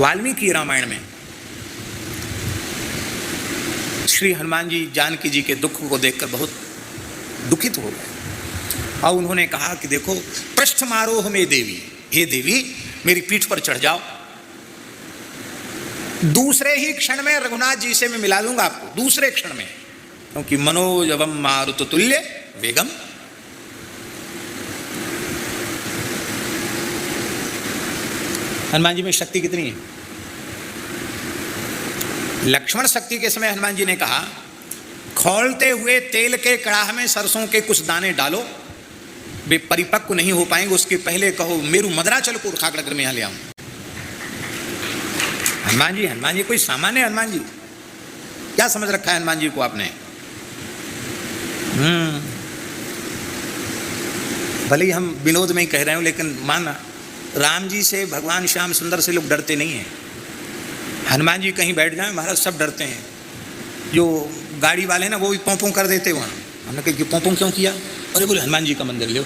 वाल्मीकि रामायण में श्री हनुमान जी जानकी जी के दुख को देखकर बहुत दुखित हो गए और उन्होंने कहा कि देखो, पृष्ठ मारोह में देवी, हे देवी मेरी पीठ पर चढ़ जाओ, दूसरे ही क्षण में रघुनाथ जी से मैं मिला दूंगा आपको, दूसरे क्षण में, क्योंकि मनोजवम मारुत तुल्य वेगम। हनुमान जी में शक्ति कितनी है? लक्ष्मण शक्ति के समय हनुमान जी ने कहा, खौलते हुए तेल के कड़ाह में सरसों के कुछ दाने डालो, वे परिपक्व नहीं हो पाएंगे, उसके पहले कहो मेरू मदराचल को खाकड़कर में यहां ले आऊं। हनुमान जी कोई सामान्य हनुमान जी क्या समझ रखा है हनुमान जी को आपने? भले ही हम विनोद में ही कह रहे हो, लेकिन माना राम जी से, भगवान श्याम सुंदर से लोग डरते नहीं हैं। हनुमान जी कहीं बैठ जाए महाराज सब डरते हैं। जो गाड़ी वाले ना वो भी पोंपों कर देते वहाँ। हमने कहा पोंपों क्यों किया? अरे बोले हनुमान जी का मंदिर लो।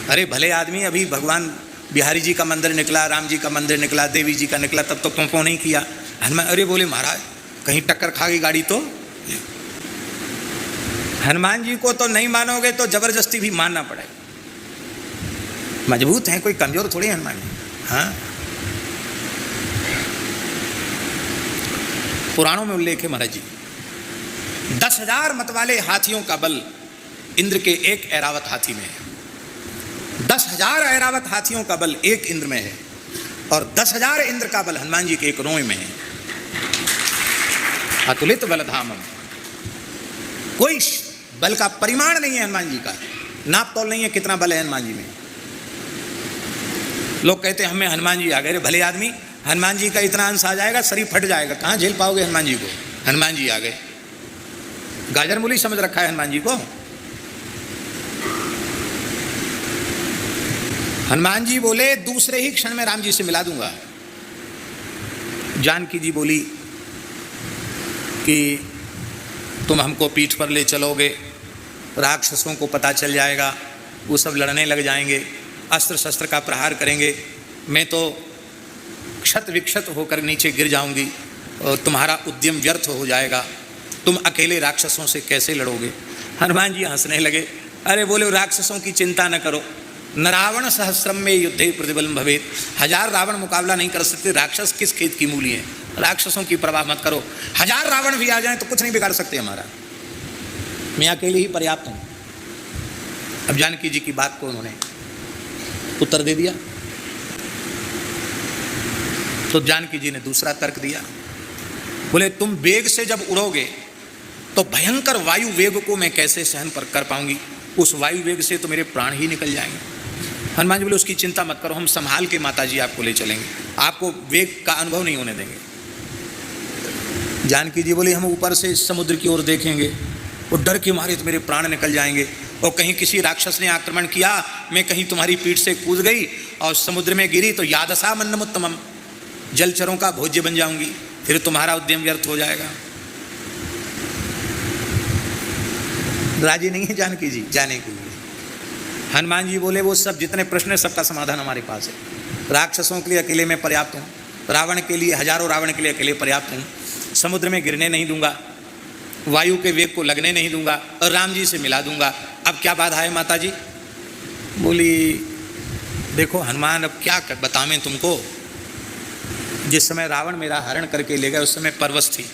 अरे भले आदमी, अभी भगवान बिहारी जी का मंदिर निकला, राम जी का मंदिर निकला, देवी जी का निकला, तब तो पोंपों नहीं किया हनुमान। अरे बोले महाराज कहीं टक्कर खा गई गाड़ी तो? हनुमान जी को तो नहीं मानोगे तो जबरदस्ती भी मानना पड़ेगा। मजबूत हैं, कोई कमजोर थोड़ी हनुमान जी। हाँ, पुराणों में उल्लेख है महाराज जी, 10,000 मत वाले हाथियों का बल इंद्र के एक ऐरावत हाथी में है। 10,000 ऐरावत हाथियों का बल एक इंद्र में है और 10,000 इंद्र का बल हनुमान जी के एक रोए में है। अतुलित बलधामम, कोई बल का परिमाण नहीं है हनुमान जी का, नाप तोल नहीं है कितना बल है हनुमान जी में। लोग कहते हैं हमें हनुमान जी आ गए। भले आदमी, हनुमान जी का इतना अंश आ जाएगा शरीर फट जाएगा, कहाँ झेल पाओगे हनुमान जी को? हनुमान जी आ गए। गाजर मूली समझ रखा है हनुमान जी को। हनुमान जी बोले दूसरे ही क्षण में राम जी से मिला दूंगा। जानकी जी बोली कि तुम हमको पीठ पर ले चलोगे, राक्षसों को पता चल जाएगा, वो सब लड़ने लग जाएंगे, अस्त्र शस्त्र का प्रहार करेंगे, मैं तो क्षत विक्षत होकर नीचे गिर जाऊंगी और तुम्हारा उद्यम व्यर्थ हो जाएगा, तुम अकेले राक्षसों से कैसे लड़ोगे? हनुमान जी हंसने लगे। अरे बोले राक्षसों की चिंता न करो, न रावण सहस्रम में युद्धे प्रतिबलम भवेत, 1000 रावण मुकाबला नहीं कर सकते, राक्षस किस खेत की मूली है, राक्षसों की परवाह मत करो, 1000 रावण भी आ जाएं तो कुछ नहीं बिगाड़ सकते हमारा, मैं अकेले ही पर्याप्त हूँ। अब जानकी जी की बात को उन्होंने उत्तर दे दिया। तो जानकी जी ने दूसरा तर्क दिया, बोले तुम वेग से जब उड़ोगे तो भयंकर वायु वेग को मैं कैसे सहन कर पाऊंगी, उस वायु वेग से तो मेरे प्राण ही निकल जाएंगे। हनुमान जी बोले उसकी चिंता मत करो, हम संभाल के माता जी आपको ले चलेंगे, आपको वेग का अनुभव नहीं होने देंगे। जानकी जी बोली हम ऊपर से समुद्र की ओर देखेंगे, वो डर के मारे तो मेरे प्राण निकल जाएंगे, और कहीं किसी राक्षस ने आक्रमण किया, मैं कहीं तुम्हारी पीठ से कूद गई और समुद्र में गिरी तो यादसा मन्नमुत्तमम, जलचरों का भोज्य बन जाऊंगी, फिर तुम्हारा उद्यम व्यर्थ हो जाएगा। राजी नहीं है जानकी जी जाने के लिए। हनुमान जी बोले वो सब जितने प्रश्न है सबका समाधान हमारे पास है। राक्षसों के लिए अकेले मैं पर्याप्त हूँ, रावण के लिए, 1000 रावण के लिए अकेले पर्याप्त हूँ, समुद्र में गिरने नहीं दूंगा, वायु के वेग को लगने नहीं दूंगा, और राम जी से मिला दूंगा। अब क्या बाधा है माता जी? बोली देखो हनुमान अब क्या बतावें तुमको, जिस समय रावण मेरा हरण करके ले गया उस समय परवश थी,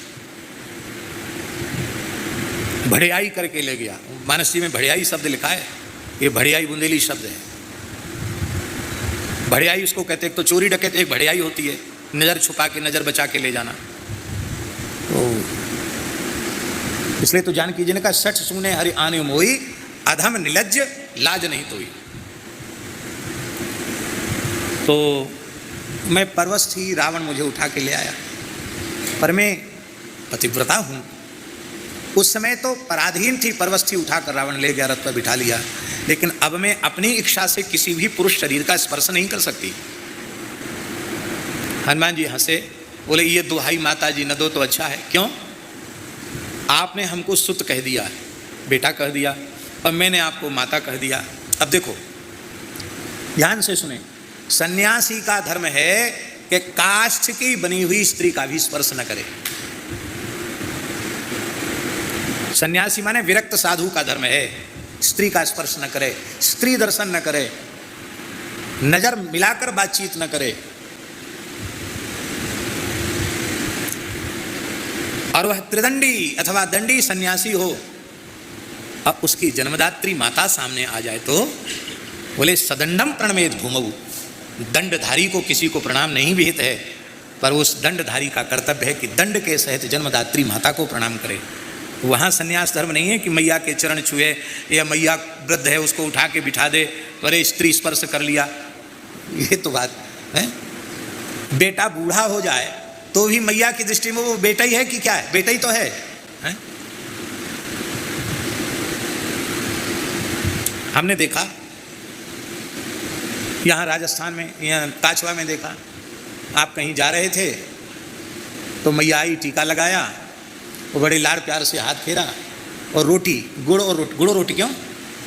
भड़ियाई करके ले गया। मानस जी में भड़ियाई शब्द लिखा है, ये भड़ियाई बुंदेली शब्द है। भड़ियाई उसको कहते हैं, तो चोरी डकैत एक भड़ियाई होती है, नजर छुपा के नजर बचा के ले जाना। तो इसलिए तो जानकी जी ने कहा सठ सुने हरि आने मोई, अधम निलज्ज लाज नहीं तोई। तो मैं परवश थी, रावण मुझे उठा के ले आया, पर मैं पतिव्रता हूँ। उस समय तो पराधीन थी, परवश थी, उठाकर रावण ले गया, रथ पर बिठा लिया, लेकिन अब मैं अपनी इच्छा से किसी भी पुरुष शरीर का स्पर्श नहीं कर सकती। हनुमान जी हंसे, बोले ये दुहाई माता जी न दो तो अच्छा है। क्यों? आपने हमको सुत कह दिया, बेटा कह दिया, और मैंने आपको माता कह दिया। अब देखो ध्यान से सुने, सन्यासी का धर्म है कि काष्ठ की बनी हुई स्त्री का भी स्पर्श न करे। सन्यासी माने विरक्त साधु का धर्म है, स्त्री का स्पर्श न करे, स्त्री दर्शन न करे, नजर मिलाकर बातचीत न करे। और वह त्रिदंडी अथवा दंडी सन्यासी हो। अब उसकी जन्मदात्री माता सामने आ जाए तो बोले सदंडम प्रणमेत भूमऊ, दंडधारी को किसी को प्रणाम नहीं विहित है, पर उस दंडधारी का कर्तव्य है कि दंड के सहित जन्मदात्री माता को प्रणाम करे। वहाँ सन्यास धर्म नहीं है कि मैया के चरण छुए या मैया वृद्ध है उसको उठा के बिठा दे, अरे स्त्री स्पर्श कर लिया, ये तो बात है। बेटा बूढ़ा हो जाए तो भी मैया की दृष्टि में वो बेटा ही है कि क्या है? बेटा ही तो है, है? हमने देखा यहाँ राजस्थान में, यहाँ काछवा में देखा, आप कहीं जा रहे थे तो मैया आई, टीका लगाया, वो बड़े लाड़ प्यार से हाथ फेरा और रोटी, गुड़ और रोटी, गुड़ और रोटी, क्यों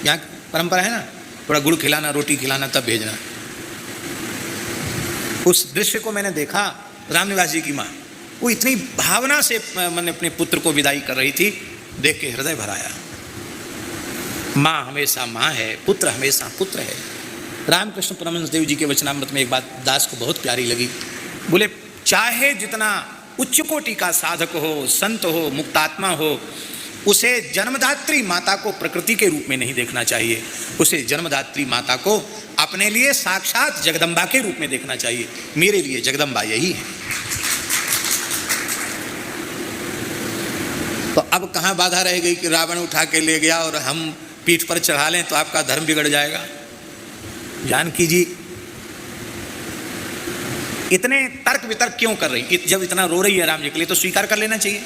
यहाँ परंपरा है ना, थोड़ा गुड़ खिलाना, रोटी खिलाना, तब भेजना। उस दृश्य को मैंने देखा, रामनिवास जी की माँ वो इतनी भावना से मैंने अपने पुत्र को विदाई कर रही थी, देख के हृदय भर आया। माँ हमेशा माँ है, पुत्र हमेशा पुत्र है। रामकृष्ण परमहंस देव जी के वचनामृत में एक बात दास को बहुत प्यारी लगी, बोले चाहे जितना उच्च कोटि का साधक हो, संत हो, मुक्तात्मा हो, उसे जन्मदात्री माता को प्रकृति के रूप में नहीं देखना चाहिए, उसे जन्मदात्री माता को अपने लिए साक्षात जगदम्बा के रूप में देखना चाहिए। मेरे लिए जगदम्बा यही है। तो अब कहाँ बाधा रह गई कि रावण उठा के ले गया और हम पीठ पर चढ़ा लें तो आपका धर्म बिगड़ जाएगा। जानकी जी इतने तर्क वितर्क क्यों कर रही? जब इतना रो रही है राम जी के लिए तो स्वीकार कर लेना चाहिए।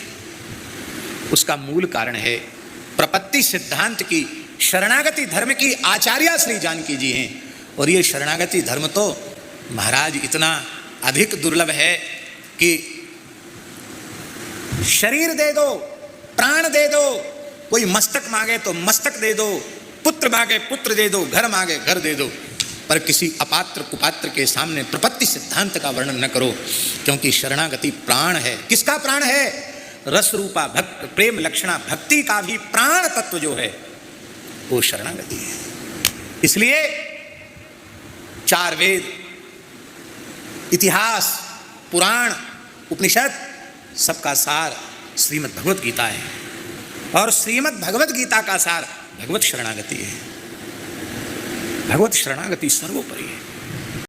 उसका मूल कारण है प्रपत्ति सिद्धांत की, शरणागति धर्म की आचार्य श्री जानकी जी हैं। और ये शरणागति धर्म तो महाराज इतना अधिक दुर्लभ है कि शरीर दे दो, प्राण दे दो, कोई मस्तक मांगे तो मस्तक दे दो, पुत्र मांगे पुत्र दे दो, घर मांगे घर दे दो, पर किसी अपात्र कुपात्र के सामने प्रपत्ति सिद्धांत का वर्णन न करो, क्योंकि शरणागति प्राण है। किसका प्राण है? रस रूपा भक्त, प्रेम लक्षणा भक्ति का भी प्राण तत्व जो है वो शरणागति है। इसलिए चार वेद, इतिहास, पुराण, उपनिषद, सबका सार श्रीमद् भगवत गीता है। और श्रीमद् भगवत गीता का सार भगवत शरणागति है। भगवत शरणागति सर्वोपरि है।